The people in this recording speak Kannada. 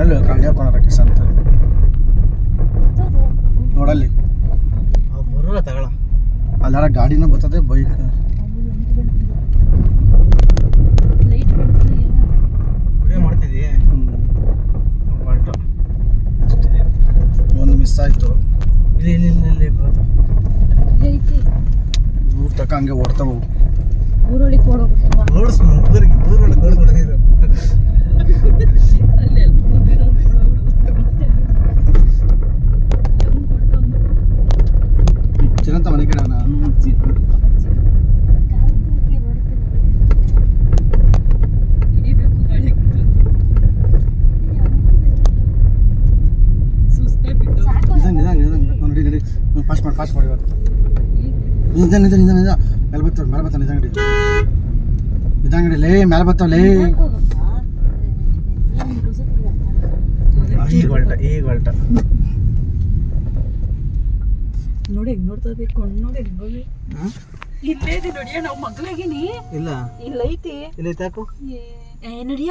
ಅಲ್ಲಿ ಕಂಗೆ ಹಾಕೋಣ ಕಿಸ್ ಅಂತ ನೋಡಲ್ಲಿ ಬರೋಲ್ಲ ತಗೊಳ ಅಲ್ಲಾರ ಗಾಡಿನ ಬರ್ತದೆ ಬೈಕ್ ವಿಡಿಯೋ ಮಾಡ್ತಿದ್ದೀ ಹೊರಟು ಅಷ್ಟೇ ಒಂದು ಮಿಸ್ ಆಯಿತು ಇಲ್ಲಿ ಬರ್ತದೆ ಊರ್ ತಕ ಹಂಗೆ ಓಡ್ತಾವು ಊರೊಳಗೆ ಕೊಡೋಗ್ಬಿಟ್ಟು ಓಡಿಸ್ ಊರೊಳಗೆ ಹೊಡೆದಿರು ಚಿರಂತ ಮನೆ ಕಡೆ ಅವನ ನಡಿ ನಡಿ ಪಾಸ್ ಮಾಡಿ ಇವತ್ತು ನಿಧಾನ ಮೇಲೆ ಬರ್ತಾವ ನಿಧಾನ ಲೇ ಮೇಲೆ ಬರ್ತಾವಲೇ ಈಗ ಹೊಲ್ಟ ನೋಡಿ ಹೆಂಗ್ ನೋಡ್ತದೆ ನೋಡಿ ಹೆಂಗ್ ನೋಡಿ ಇಲ್ಲೇ ನೋಡಿ ನಾವು ಮಗ್ಳಾಗಿನಿ ಇಲ್ಲ ಇಲ್ಲೈತಿ ಇಲ್ಲ ಯಾಕು ನಡಿಯ